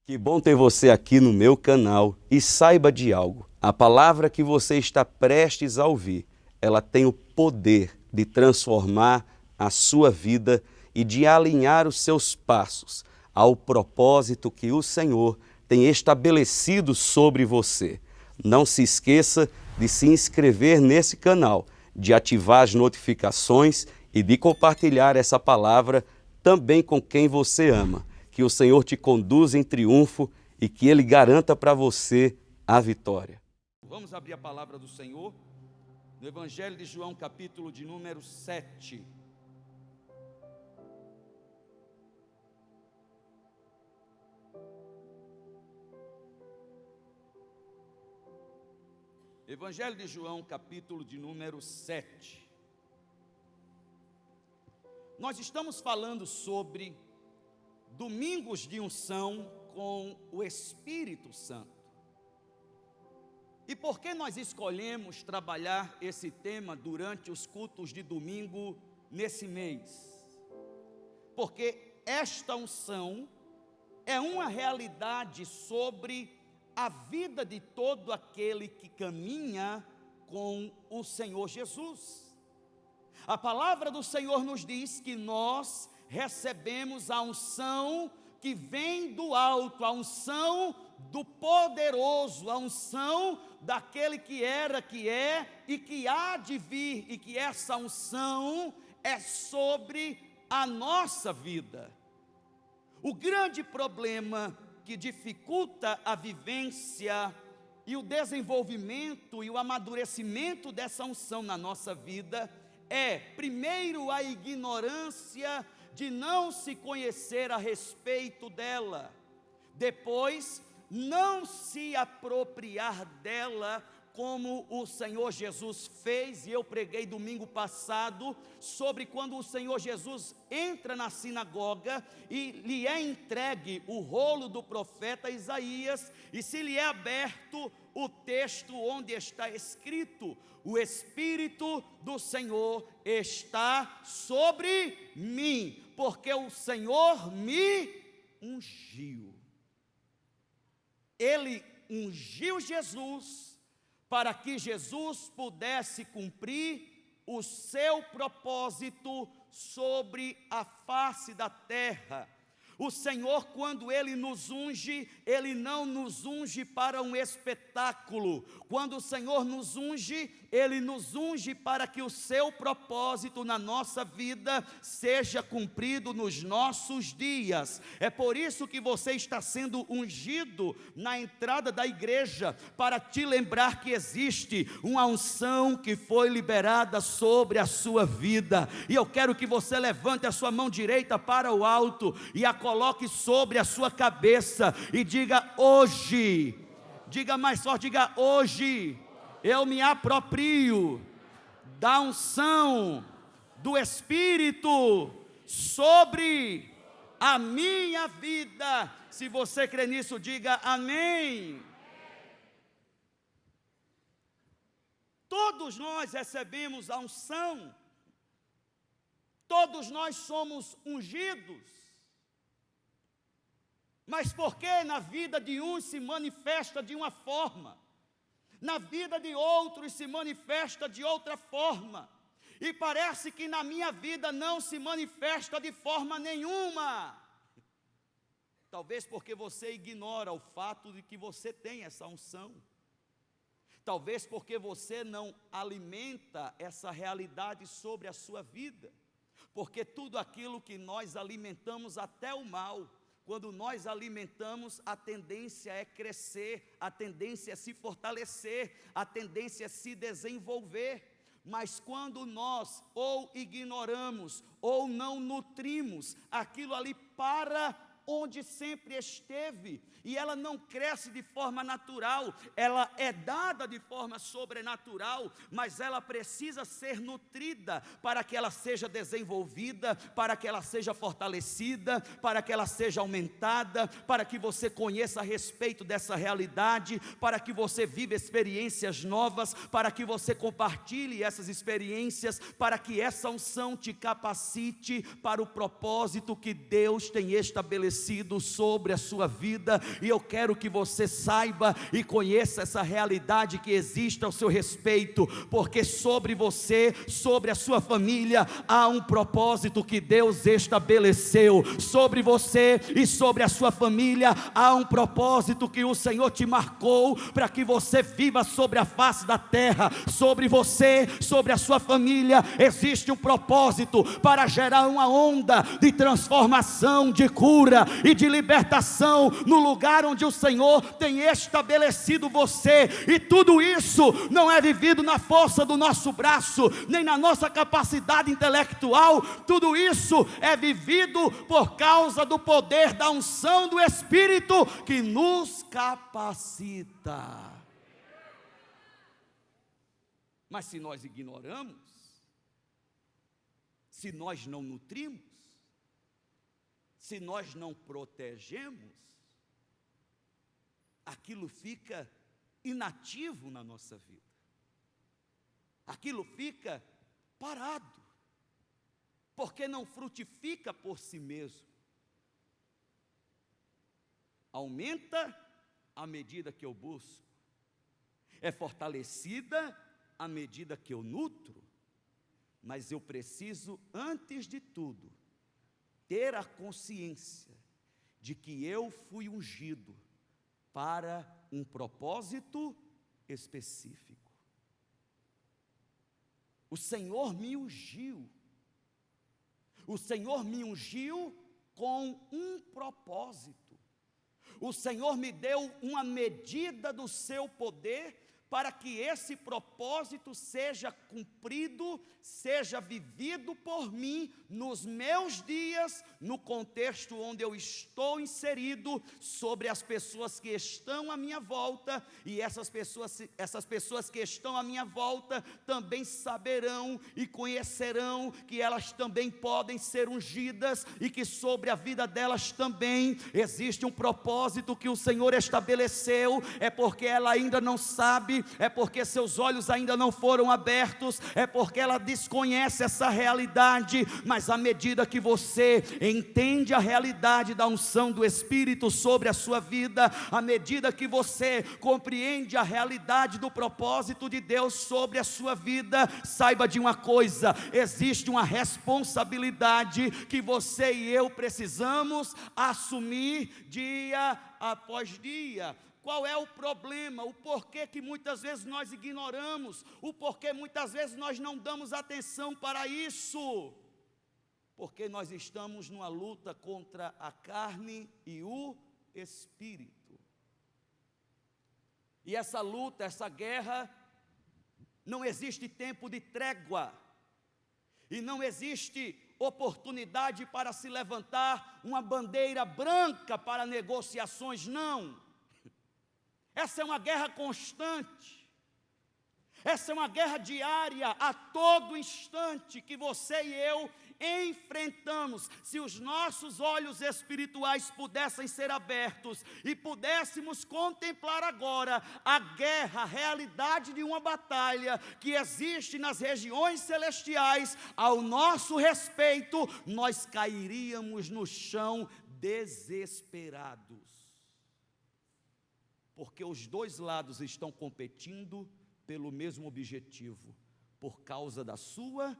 Que bom ter você aqui no meu canal e saiba de algo. A palavra que você está prestes a ouvir, ela tem o poder de transformar a sua vida e de alinhar os seus passos ao propósito que o Senhor tem estabelecido sobre você. Não se esqueça de se inscrever nesse canal, de ativar as notificações e de compartilhar essa palavra também com quem você ama. Que o Senhor te conduza em triunfo e que Ele garanta para você a vitória. Vamos abrir a palavra do Senhor no Evangelho de João, capítulo de número 7. Evangelho de João, capítulo de número 7. Nós estamos falando sobre domingos de unção com o Espírito Santo. E por que nós escolhemos trabalhar esse tema durante os cultos de domingo nesse mês? Porque esta unção é uma realidade sobre a vida de todo aquele que caminha com o Senhor Jesus. A palavra do Senhor nos diz que nós recebemos a unção que vem do alto, a unção do poderoso, a unção daquele que era, que é e que há de vir, e que essa unção é sobre a nossa vida. O grande problema que dificulta a vivência e o desenvolvimento e o amadurecimento dessa unção na nossa vida é, primeiro, a ignorância de não se conhecer a respeito dela, depois, não se apropriar dela, como o Senhor Jesus fez, e eu preguei domingo passado, sobre quando o Senhor Jesus entra na sinagoga, e lhe é entregue o rolo do profeta Isaías, e se lhe é aberto o texto onde está escrito: o Espírito do Senhor está sobre mim, porque o Senhor me ungiu. Ele ungiu Jesus para que Jesus pudesse cumprir o seu propósito sobre a face da terra. O Senhor, quando Ele nos unge, Ele não nos unge para um espetáculo. Quando o Senhor nos unge, Ele nos unge para que o seu propósito na nossa vida seja cumprido nos nossos dias. É por isso que você está sendo ungido na entrada da igreja, para te lembrar que existe uma unção que foi liberada sobre a sua vida. E eu quero que você levante a sua mão direita para o alto e a coloque sobre a sua cabeça e diga: hoje, diga mais forte, diga: hoje eu me aproprio da unção do Espírito sobre a minha vida. Se você crê nisso, diga amém. Todos nós recebemos a unção, todos nós somos ungidos. Mas por que na vida de uns se manifesta de uma forma, na vida de outros se manifesta de outra forma, e parece que na minha vida não se manifesta de forma nenhuma? Talvez porque você ignora o fato de que você tem essa unção, talvez porque você não alimenta essa realidade sobre a sua vida, porque tudo aquilo que nós alimentamos, até o mal, quando nós alimentamos, a tendência é crescer, a tendência é se fortalecer, a tendência é se desenvolver. Mas quando nós ou ignoramos, ou não nutrimos, aquilo ali para onde sempre esteve, e ela não cresce de forma natural, ela é dada de forma sobrenatural, mas ela precisa ser nutrida para que ela seja desenvolvida, para que ela seja fortalecida, para que ela seja aumentada, para que você conheça a respeito dessa realidade, para que você viva experiências novas, para que você compartilhe essas experiências, para que essa unção te capacite para o propósito que Deus tem estabelecido estabelecido sobre a sua vida, e eu quero que você saiba e conheça essa realidade que existe ao seu respeito, porque sobre você, sobre a sua família, há um propósito que Deus estabeleceu. Sobre você e sobre a sua família há um propósito que o Senhor te marcou para que você viva sobre a face da terra. Sobre você, sobre a sua família, existe um propósito para gerar uma onda de transformação, de cura e de libertação no lugar onde o Senhor tem estabelecido você. E tudo isso não é vivido na força do nosso braço, nem na nossa capacidade intelectual. Tudo isso é vivido por causa do poder da unção do Espírito que nos capacita. Mas se nós ignoramos, se nós não nutrimos, se nós não protegemos, aquilo fica inativo na nossa vida. Aquilo fica parado, porque não frutifica por si mesmo. Aumenta à medida que eu busco, é fortalecida à medida que eu nutro, mas eu preciso, antes de tudo, ter a consciência de que eu fui ungido para um propósito específico. O Senhor me ungiu. O Senhor me ungiu com um propósito. O Senhor me deu uma medida do seu poder para que esse propósito seja cumprido, seja vivido por mim nos meus dias, no contexto onde eu estou inserido, sobre as pessoas que estão à minha volta, e essas pessoas que estão à minha volta também saberão e conhecerão que elas também podem ser ungidas, e que sobre a vida delas também existe um propósito que o Senhor estabeleceu. É porque ela ainda não sabe, é porque seus olhos ainda não foram abertos, é porque ela desconhece essa realidade. Mas à medida que você entende a realidade da unção do Espírito sobre a sua vida, à medida que você compreende a realidade do propósito de Deus sobre a sua vida, saiba de uma coisa: existe uma responsabilidade que você e eu precisamos assumir dia após dia. Qual é o problema? O porquê que muitas vezes nós ignoramos? O porquê muitas vezes nós não damos atenção para isso? Porque nós estamos numa luta contra a carne e o espírito. E essa luta, essa guerra, não existe tempo de trégua. E não existe oportunidade para se levantar uma bandeira branca para negociações, não. Essa é uma guerra constante, essa é uma guerra diária, a todo instante que você e eu enfrentamos. Se os nossos olhos espirituais pudessem ser abertos e pudéssemos contemplar agora a guerra, a realidade de uma batalha que existe nas regiões celestiais ao nosso respeito, nós cairíamos no chão desesperados. Porque os dois lados estão competindo pelo mesmo objetivo, por causa da sua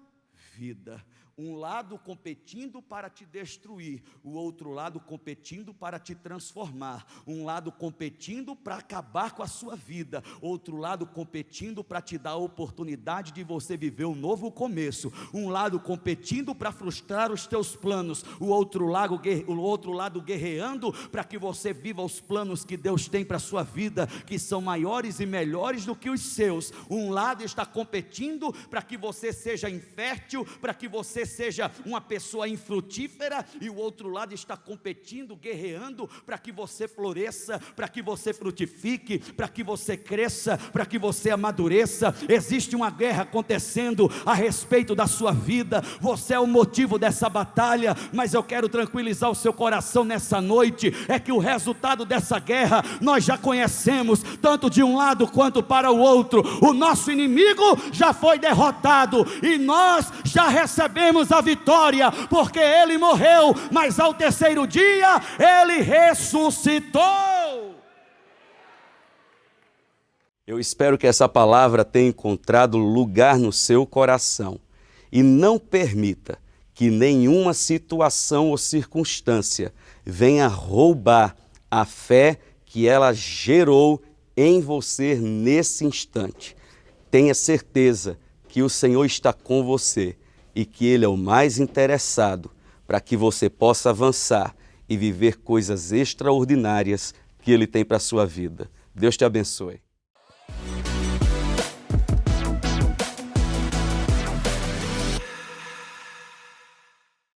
vida. Um lado competindo para te destruir, o outro lado competindo para te transformar. Um lado competindo para acabar com a sua vida, outro lado competindo para te dar a oportunidade de você viver um novo começo. Um lado competindo para frustrar os teus planos, o outro lado guerreando para que você viva os planos que Deus tem para a sua vida, que são maiores e melhores do que os seus. Um lado está competindo para que você seja infértil, para que você seja uma pessoa infrutífera, e o outro lado está competindo, guerreando para que você floresça, para que você frutifique, para que você cresça, para que você amadureça. Existe uma guerra acontecendo a respeito da sua vida. Você é o motivo dessa batalha, mas eu quero tranquilizar o seu coração nessa noite, é que o resultado dessa guerra nós já conhecemos, tanto de um lado quanto para o outro. O nosso inimigo já foi derrotado, e nós já recebemos a vitória, porque Ele morreu, mas ao terceiro dia Ele ressuscitou. Eu espero que essa palavra tenha encontrado lugar no seu coração e não permita que nenhuma situação ou circunstância venha roubar a fé que ela gerou em você nesse instante. Tenha certeza que o Senhor está com você e que Ele é o mais interessado para que você possa avançar e viver coisas extraordinárias que Ele tem para a sua vida. Deus te abençoe.